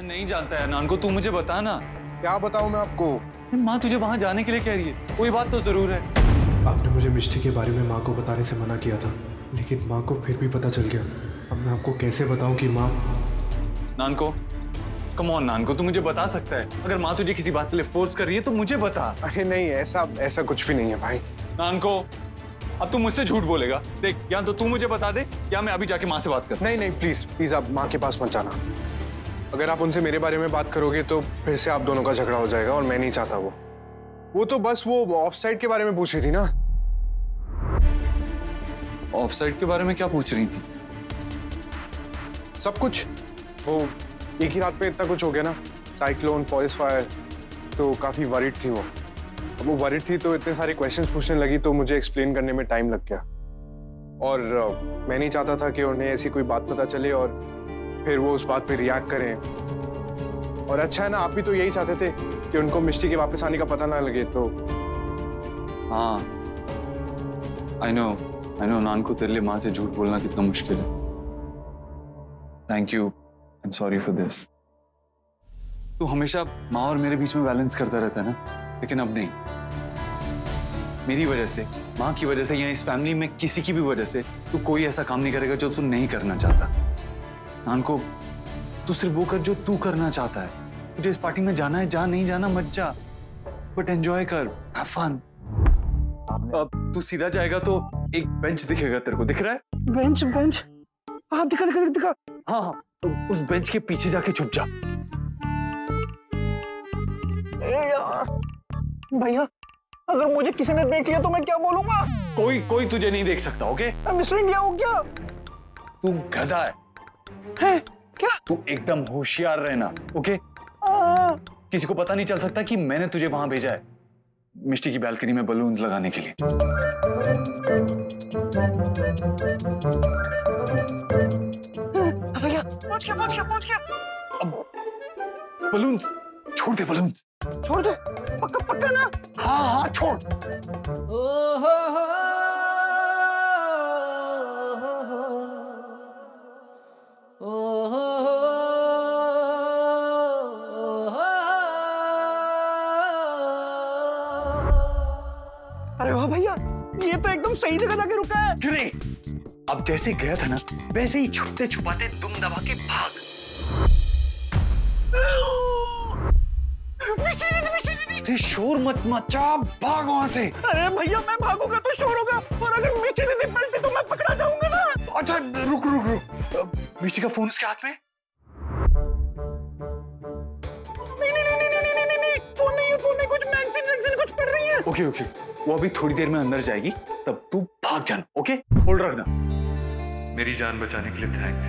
नहीं जानता है नान को, तू मुझे बता ना। क्या बताऊं मैं आपको? माँ तुझे वहां जाने के लिए कह रही है, कोई बात तो जरूर है। आपने मुझे मिष्टी के बारे में माँ को बताने से मना किया था, लेकिन माँ को फिर भी पता चल गया। अब मैं आपको कैसे बताऊं कि माँ। नान को, कम ऑन नान को, तू मुझे बता सकता है। अगर माँ तुझे किसी बात के लिए फोर्स कर रही है तो मुझे बता। अरे नहीं, ऐसा कुछ भी नहीं है भाई। नान को, अब तू मुझसे झूठ बोलेगा। देख, या तो तू मुझे बता दे या मैं अभी जाके माँ से बात कर। नहीं प्लीज आप माँ के पास मत जाना। अगर आप उनसे मेरे बारे में बात करोगे तो फिर से आप दोनों का झगड़ा हो जाएगा और मैं नहीं चाहता वो तो बस वो ऑफ साइड के बारे में पूछ रही थी ना। ऑफ साइड के बारे में क्या पूछ रही थी? सब कुछ, वो एक ही रात पे इतना कुछ हो गया ना, साइक्लोन, फॉरेस्ट फायर, तो काफी वरीड थी वो। अब वो वरीड थी तो इतने सारे क्वेश्चंस पूछने लगी तो मुझे एक्सप्लेन करने में टाइम लग गया। और मैं नहीं चाहता था कि उन्हें ऐसी कोई बात पता चले और फिर वो उस बात पे रिएक्ट करें। और अच्छा है ना, आप भी तो यही चाहते थे कि उनको मिष्टी के वापस आने का पता ना लगे। तो हाँ, आई नो नान को, तेरे लिए माँ से झूठ बोलना कितना मुश्किल है। Thank you and sorry for this. तू हमेशा माँ और मेरे बीच में बैलेंस करता रहता है ना, लेकिन अब नहीं। मेरी वजह से, माँ की वजह से या इस फैमिली में किसी की भी वजह से तू कोई ऐसा काम नहीं करेगा जो तू नहीं करना चाहता। नान को, तू सिर्फ वो कर जो तू करना चाहता है। तुझे इस पार्टी में जाना है, जा, नहीं जाना मत जा, बट एंजॉय कर, हैव फन। अब तू सीधा जाएगा तो एक बेंच दिखेगा तेरे को, दिख रहा है? बेंच? हाँ दिखा। हाँ, तो उस बेंच के पीछे जाके छुप जा। भैया, अगर मुझे किसी ने देख लिया तो मैं क्या बोलूंगा? कोई तुझे नहीं देख सकता, ओके? मैं मिस इंडिया हूँ क्या? तू गधा है क्या? तू एकदम होशियार रहना, ओके? किसी को पता नहीं चल सकता कि मैंने तुझे वहां भेजा है मिष्टी की बालकनी में बलून्स लगाने के लिए। भैया, पहुंच गया। अब बलून्स छोड़ दे, बलून्स छोड़ दे, पक्का ना? हाँ छोड़। अरे वाह भैया, ये तो एकदम सही जगह जाके रुका है। फिर अब जैसे गया था ना, वैसे ही छुपते छुपाते दुम दबा के भाग। मिष्टी, शोर मत मचा, भाग वहां से। अरे भैया, मैं भागूंगा तो शोर होगा, और अगर मिष्टी दीदी पलटी तो मैं पकड़ा जाऊंगा ना। अच्छा रुक। मिष्टी का फोन उसके हाथ में? नहीं, फोन नहीं, कुछ मैगजीन कुछ पढ़ रही है। ओके, वो अभी थोड़ी देर में अंदर जाएगी, तब तू भाग जाना, ओके? होल्ड रखना। मेरी जान बचाने के लिए थैंक्स।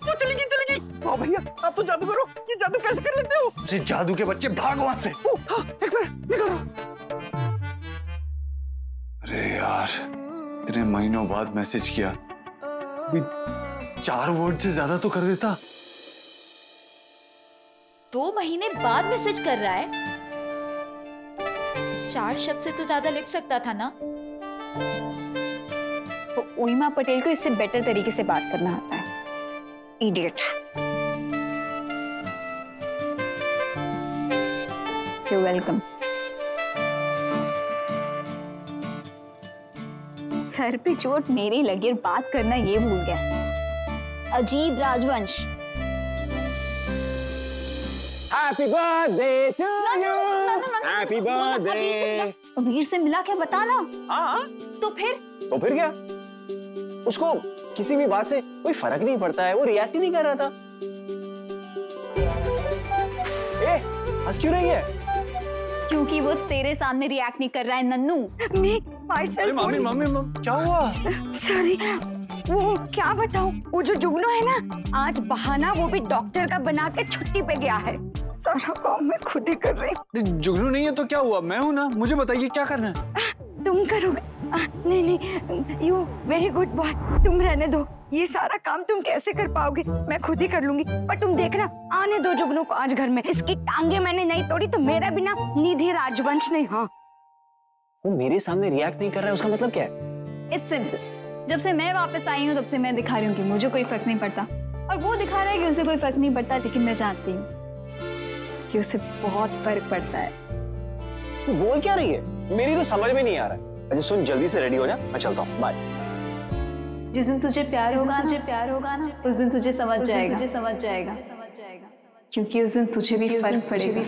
वो चली गई। वाह भैया, आप तो जादू करो। ये जादू कैसे कर लेते हो? अरे जादू के बच्चे, भाग वहां से। हाँ, एक मिनट, निकल रहा। अरे यार, इतने महीनों बाद मैसेज किया, 4 वर्ड से ज्यादा तो कर देता। 2 महीने बाद मैसेज कर रहा है? 4 शब्द से तो ज्यादा लिख सकता था ना? तो उइमा पटेल को इससे बेटर तरीके से बात करना आता है। इडियट। You're welcome. सर पे चोट मेरी लगी और बात करना ये भूल गया। अजीब राजवंश। Happy birthday to you, happy birthday. Veer से मिला क्या, बता ना। हाँ, तो फिर क्या? उसको किसी भी बात से कोई फर्क नहीं पड़ता है, वो रिएक्ट ही नहीं कर रहा था। हंस क्यों रही है? क्योंकि वो तेरे सामने रिएक्ट नहीं कर रहा है नन्नू। मम्मी क्या हुआ? सॉरी, वो क्या बताऊं, वो जो जुगनू है ना, आज बहाना वो भी डॉक्टर का बना के छुट्टी पे गया है। सारा काम मैं खुद ही कर रही हूँ। जुगनू नहीं है तो क्या हुआ, मैं हूँ ना, मुझे बताइए क्या करना है। तुम करोगे? नहीं, यू वेरी गुड बॉय, तुम रहने दो। ये सारा काम तुम कैसे कर पाओगे, मैं खुद ही कर लूंगी। पर तुम देखना, आने दो जुगनू को आज घर में। इसकी टांगे मैंने नहीं तोड़ी तो मेरा बिना निधि राजवंश नहीं। हाँ, वो मेरे सामने रिएक्ट नहीं कर रहा है, उसका मतलब क्या है? It's simple. जब से मैं वापस आई हूँ तब से मैं दिखा रही हूँ कि मुझे कोई फर्क नहीं पड़ता, और वो दिखा रहा है कि उसे कोई फर्क नहीं पड़ता, लेकिन मैं जानती हूँ कि उसे बहुत फर्क पड़ता है। तू बोल क्या रही है? मेरी तो समझ में नहीं आ रहा है। अच्छा सुन, जल्दी से रेडी हो जा, मैं चलता हूँ, बाय। जिस दिन तुझे प्यार होगा ना, उस दिन तुझे समझ जाएगा, क्योंकि उस दिन तुझे भी फर्क पड़ेगा।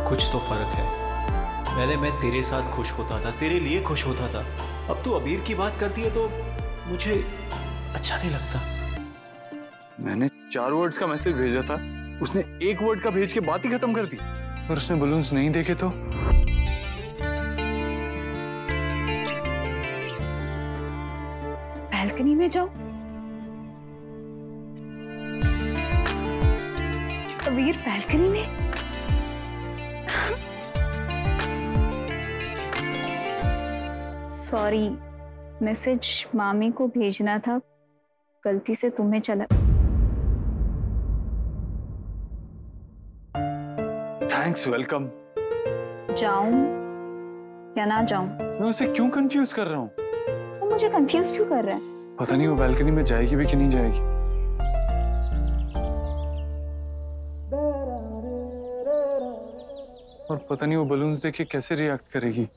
कुछ तो फर्क है। पहले मैं तेरे साथ खुश होता था, तेरे लिए खुश होता था। अब तू अबीर की बात करती है तो मुझे अच्छा नहीं लगता। मैंने 4 वर्ड्स का मैसेज भेजा था, उसने 1 वर्ड का भेज के बात ही खत्म कर दी। और उसने बलून्स नहीं देखे तो? बालकनी में जाओ। अबीर बालकनी में? सॉरी, मैसेज मामी को भेजना था, गलती से तुम्हें चला। Thanks, welcome. जाऊं या ना जाऊं? मैं उसे क्यों कंफ्यूज कर रहा हूँ? वो मुझे कंफ्यूज क्यों कर रहा है? पता नहीं वो बालकनी में जाएगी भी कि नहीं जाएगी। और पता नहीं वो बलून्स देख के कैसे रिएक्ट करेगी।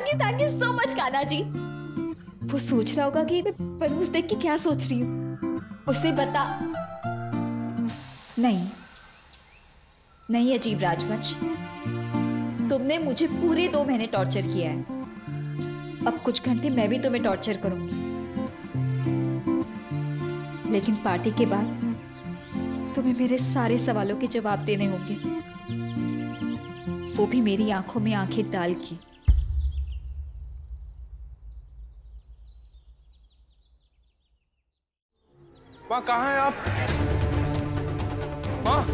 Thank you so much Kanha ji. वो सोच रहा होगा कि मैं बलून्स देख के क्या सोच रही हूँ। उसे बता। नहीं अजीब राजवंश, तुमने मुझे पूरे 2 महीने टॉर्चर किया है। अब कुछ घंटे मैं भी तुम्हें टॉर्चर करूंगी, लेकिन पार्टी के बाद तुम्हें मेरे सारे सवालों के जवाब देने होंगे, वो भी मेरी आंखों में आंखें डाल के। माँ कहाँ हैं आप? माँ।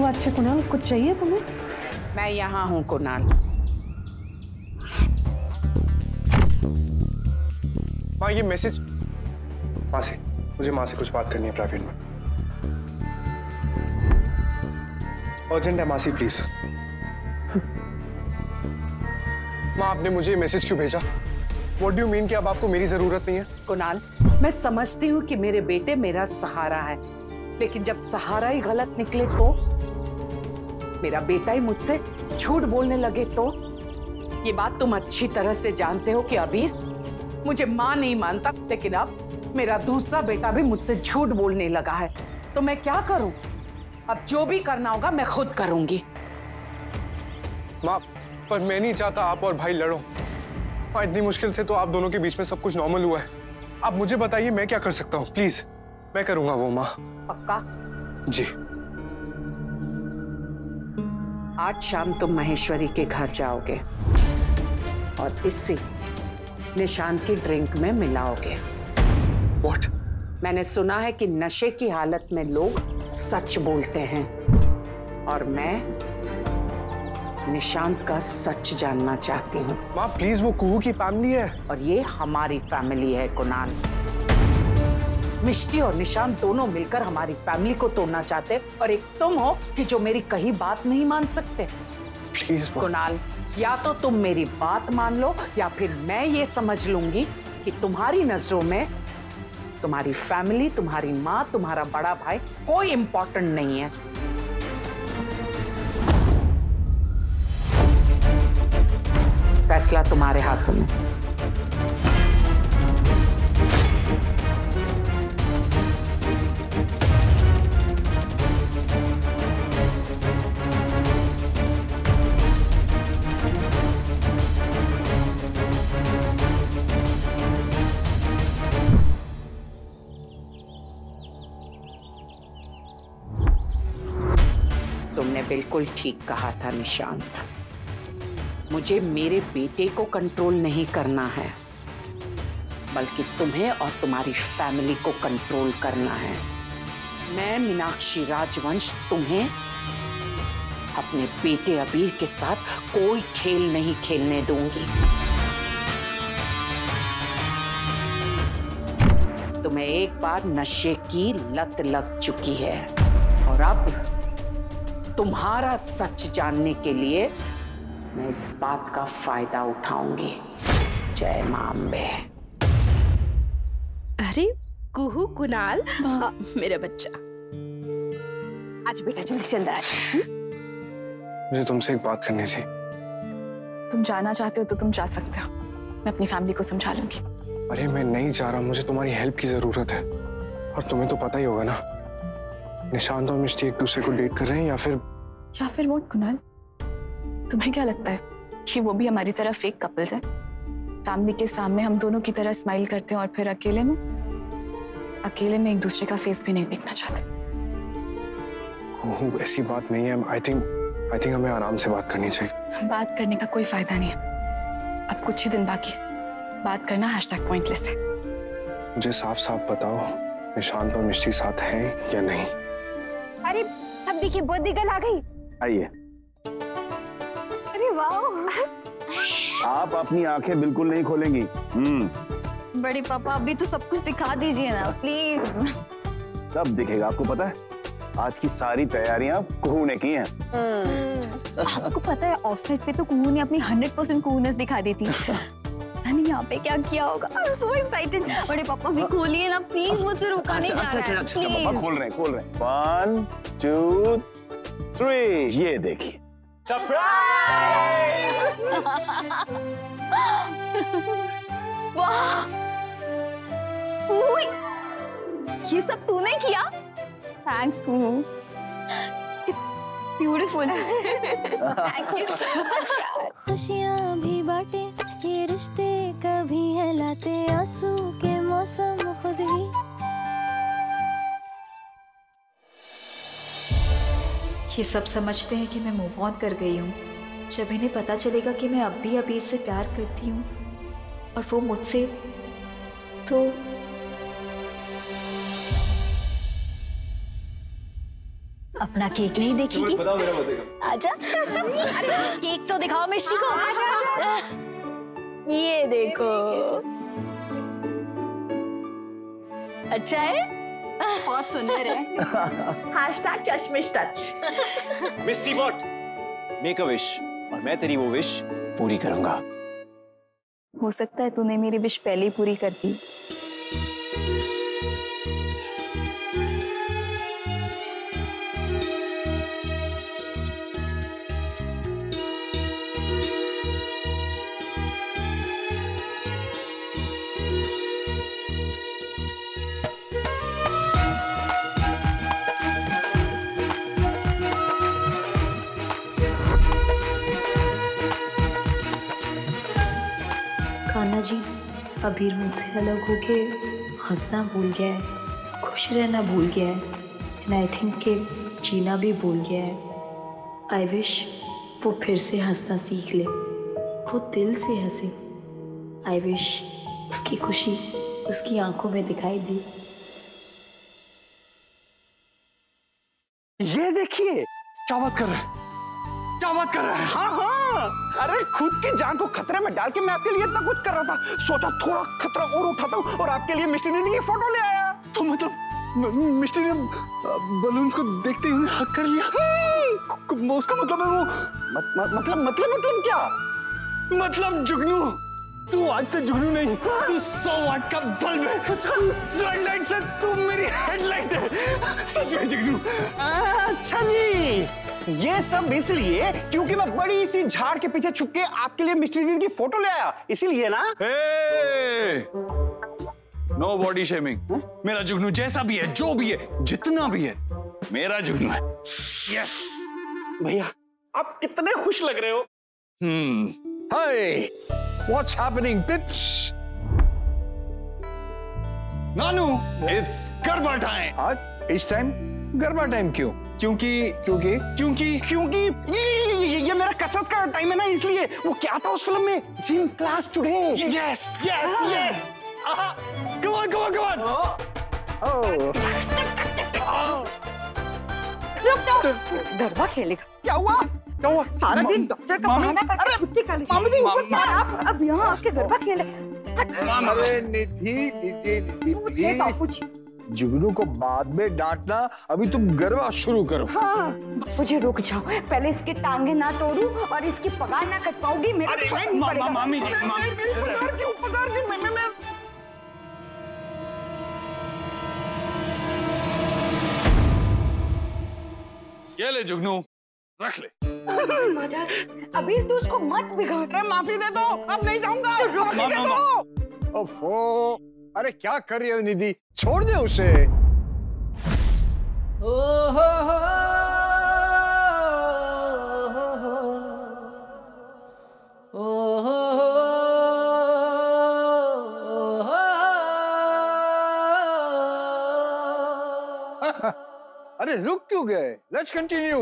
अच्छा कुणाल, कुछ चाहिए तुम्हें? मैं यहाँ हूँ कुणाल। माँ ये मैसेज। माँ से, मुझे माँ से कुछ बात करनी है प्राइवेट में। अर्जेंट है मासी, प्लीज। माँ आपने मुझे मैसेज क्यों भेजा? What do you mean कि अब आपको मेरी जरूरत नहीं है? कुणाल, मैं समझती हूँ कि मेरे बेटे मेरा सहारा है, लेकिन जब सहारा ही गलत निकले तो, मेरा बेटा ही मुझसे झूठ बोलने लगे तो, ये बात तुम अच्छी तरह से जानते हो कि अबीर मुझे माँ नहीं मानता, लेकिन अब मेरा दूसरा बेटा भी मुझसे झूठ बोलने लगा है, तो मैं क्या करूं? अब जो भी करना होगा मैं खुद करूंगी। माँ, पर मैं नहीं चाहता आप और भाई लड़ो। माँ इतनी मुश्किल से तो आप दोनों के बीच में सब कुछ नॉर्मल हुआ है। आप मुझे बताइए मैं क्या कर सकता हूँ, प्लीज। मैं करूंगा वो माँ। पक्का? जी। आज शाम तुम महेश्वरी के घर जाओगे और इसी निशान की ड्रिंक में मिलाओगे। What? मैंने सुना है कि नशे की हालत में लोग सच बोलते हैं, और मैं निशांत का सच जानना चाहती हूँ। माँ प्लीज, वो कुहू की फैमिली है। और ये हमारी फैमिली है कुणाल। मिष्टी और निशांत दोनों मिलकर हमारी फैमिली को तोड़ना चाहते, और एक तुम हो कि जो मेरी कही बात नहीं मान सकते। प्लीज कुणाल, या तो तुम मेरी बात मान लो, या फिर मैं ये समझ लूंगी कि तुम्हारी नजरों में तुम्हारी फैमिली, तुम्हारी माँ, तुम्हारा बड़ा भाई कोई इंपॉर्टेंट नहीं है। फैसला तुम्हारे हाथों में। तुमने बिल्कुल ठीक कहा था निशांत। मुझे मेरे बेटे को कंट्रोल नहीं करना है, बल्कि तुम्हें और तुम्हारी फैमिली को कंट्रोल करना है। मैं मीनाक्षी राजवंश तुम्हें अपने बेटे अबीर के साथ कोई खेल नहीं खेलने दूंगी। तुम्हें एक बार नशे की लत लग चुकी है और अब तुम्हारा सच जानने के लिए मैं इस बात का फायदा उठाऊंगी। जय मां अम्बे। अरे कुहू कुणाल, मेरा बच्चा। आज बेटा जल्दी से अंदर आ जाओ। मुझे तुमसे एक बात करनी थी। तुम जाना चाहते हो तो तुम जा सकते हो, मैं अपनी फैमिली को समझा लूंगी। अरे मैं नहीं जा रहा, मुझे तुम्हारी हेल्प की जरूरत है। और तुम्हें तो पता ही होगा ना, निशांत और मिष्टी एक दूसरे को डेट कर रहे हैं या फिर व्हाट कुणाल? तुम्हें क्या लगता है कि वो भी हमारी तरह फेक कपल्स हैं? फैमिली के सामने हम दोनों की तरह स्माइल करते हैं और फिर अकेले में एक दूसरे का फेस भी नहीं देखना चाहते। ओह, ऐसी बात नहीं है। आई थिंक हमें आराम से बात करनी चाहिए। बात करने का कोई फायदा नहीं है, अब कुछ ही दिन बाकी है। बात करना #पॉइंटलेस है। मुझे साफ साफ बताओ, निशांत और मिष्टी साथ हैं या नहीं? अरे सब देखिए, बहुत दिक्कत आ गई। आइए। अरे वाह, आप अपनी आंखें बिल्कुल नहीं खोलेंगी। बड़े पापा अभी तो सब कुछ दिखा दीजिए ना प्लीज। सब दिखेगा, आपको पता है आज की सारी तैयारियां कुहू ने की हैं। आपको पता है ऑफसेट पे तो कुहू ने अपनी 100% कुहूनेस दिखा दी थी। यहाँ पे क्या किया होगा? I'm so excited। बड़े पापा भी खोलिए ना प्लीज, मुझसे रुका नहीं जा रहा है। पापा खोल रहे हैं। 1 2 3, ये देखिए सरप्राइज। वाह, ये सब तूने किया? Thanks Kuhu, it's beautiful. Thank you so much यार। खुशियाँ भी बांटे, ये रिश्ते कभी है लाते, आंसू के मौसम खुद ही। ये सब समझते हैं कि मैं मूव ऑन कर गई हूँ। जब इन्हें पता चलेगा कि मैं अब भी अबीर से प्यार करती हूँ और वो मुझसे, तो अपना केक नहीं देखेगी? बताओ मेरा बर्थडे कब? आजा। अरे केक तो दिखाओ मिष्टी को। ये देखो, अच्छा है? बहुत सुंदर है। #चश्मिश touch. Mishti bot, make a wish और मैं तेरी वो विश पूरी करूंगा। हो सकता है तूने मेरी विश पहले ही पूरी कर दी। कान्हा जी, अबीर मुझसे अलग होके हंसना भूल गया है, खुश रहना भूल गया है, एंड आई थिंक कि जीना भी भूल गया है। आई विश वो फिर से हंसना सीख ले, वो दिल से हंसे। आई विश उसकी खुशी उसकी आंखों में दिखाई दी। ये देखिए, क्या बात कर रहे हैं? क्या बात कर रहे हैं? हाँ, अरे खुद की जान को खतरे में डाल के मैं आपके लिए इतना कुछ कर रहा था। सोचा थोड़ा खतरा और उठाता हूँ और आपके लिए मिष्टी दीदी की फोटो ले आया। तो मतलब मिष्टी ने बलून को देखते ही उन्हें हक कर लिया? उसका मतलब है वो मतलब क्या? मतलब जुगनू, तू आज से जुगनू नहीं, तू 100 वाट का बल्ब है। फ्लडलाइट से तू मेरी हेडलाइट है। सच में जुगनू। अच्छा जी, ये सब इसलिए क्योंकि मैं बड़ी सी झाड़ के पीछे छुप के आपके लिए मिस्टर दीदी की फोटो ले आया, इसीलिए ना। No body shaming. मेरा जुगनू जैसा भी है, जो भी है, जितना भी है, मेरा जुगनू है। यस भैया, आप कितने खुश लग रहे हो। Hey, what's happening, bitch? Nanu, it's garba time. आज इस टाइम गरबा टाइम क्यों? क्योंकि ये मेरा कसरत का टाइम है ना, इसलिए। वो क्या था उस फिल्म में, gym class today. Yes yes yes, come on come on come on. रुक जाओ, गरबा खेलेगा। क्या हुआ? क्या हुआ? सारा दिन डॉक्टर का बहाना करके छुट्टी कर ली। मामी जी, आप अब यहाँ आके गरबा खेले। अरे निधि निधि निधि पूछे बापूजी। जुगनू को बाद में डांटना, अभी तुम गरबा शुरू करो। हाँ, मुझे रुक जाओ, पहले इसके टांगे ना तोड़ू और इसकी पगार ना कट पाऊंगी। मेरा चैन नहीं पड़ेगा। मामी जी, मेरी पगार क्यों मैं ये ले जुगनू, रख ले। अभी तो उसको मत बिगाड़। माफी दे दो, अब नहीं जाऊंगा। तो रुक दो। ओफो, अरे क्या कर रही हो निधि, छोड़ दे उसे। अरे रुक क्यों गए? Let's continue.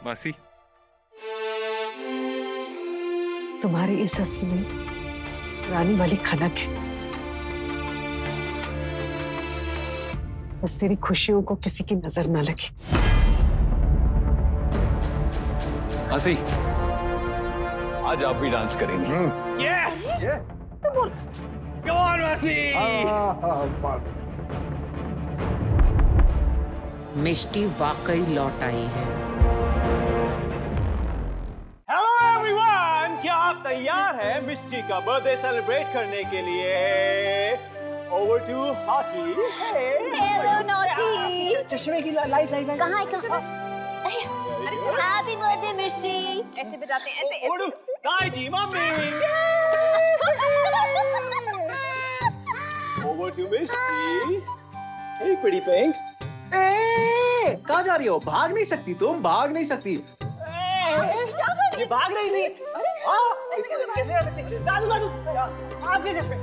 मासी, तुम्हारी इस हंसी में पुरानी वाली खनक है। बस तेरी खुशियों को किसी की नजर न लगे। मासी, आज आप भी डांस करेंगे। यस, कम ऑन मासी। मिष्टी वाकई लौट आई है। हेलो एवरीवन, क्या आप तैयार हैं मिष्टी का बर्थडे सेलिब्रेट करने के लिए? Over to hottie. Hello naughty. चश्मे की लाइट कहाँ है? Happy birthday Mishti. ऐसे बजाते हैं, ऐसे ओवर टू काइजी mummy. Over to Mishti. Hey pretty pink. कहाँ जा रही हो? भाग नहीं सकती तुम, भाग नहीं सकती। ये भाग रही थी। कैसे आ सकती? दादू दादू, आपके चश्मे।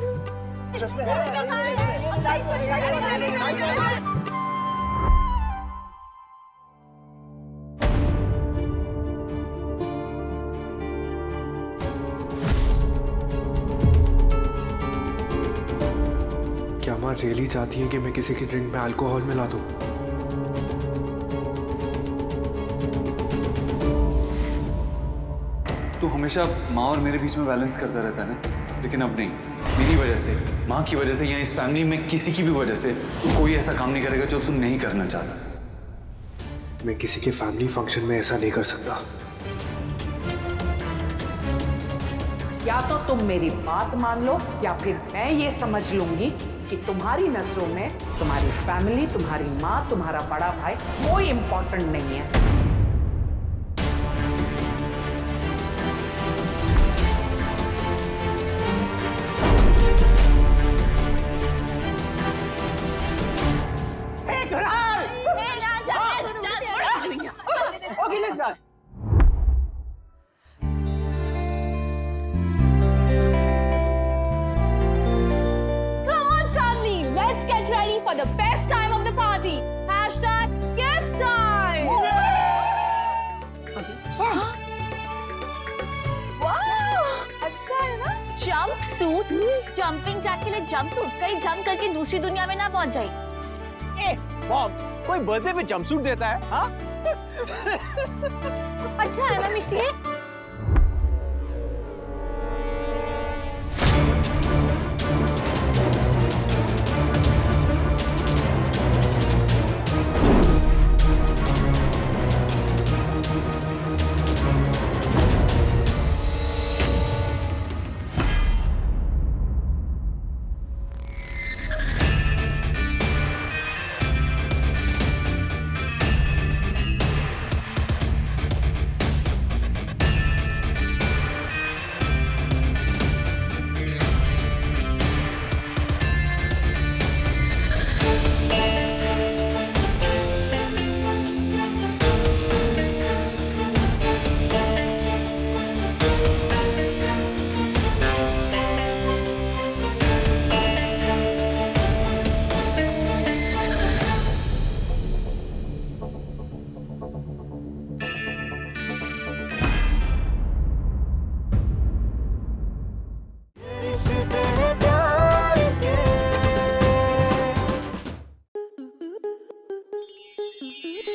क्या माँ रियली चाहती है कि मैं किसी की ड्रिंक में अल्कोहल मिला दूं? तू हमेशा माँ और मेरे बीच में बैलेंस करता रहता है ना, लेकिन अब नहीं। मेरी वजह से, माँ की वजह से या इस फैमिली में किसी की भी वजह से तू कोई ऐसा काम नहीं करेगा जो तू नहीं करना चाहता। मैं किसी के फैमिली फंक्शन में ऐसा नहीं कर सकता। या तो तुम मेरी बात मान लो या फिर मैं ये समझ लूंगी कि तुम्हारी नजरों में तुम्हारी फैमिली, तुम्हारी माँ, तुम्हारा बड़ा भाई कोई इंपॉर्टेंट नहीं है। Okay, let's start. Come on, family, let's get ready for the best time of the party. Hashtag gift time. अच्छा है ना? जंप सूट, जंपिंग जैक के लिए जंप सूट, कहीं जंप करके दूसरी दुनिया में ना पहुंच जाए। मॉम, कोई बर्थडे पे जंपसूट देता है? हाँ? अच्छा है ना मिष्टी?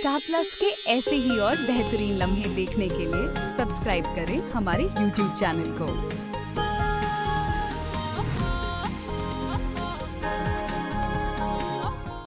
स्टार प्लस के ऐसे ही और बेहतरीन लम्हे देखने के लिए सब्सक्राइब करें हमारे YouTube चैनल को।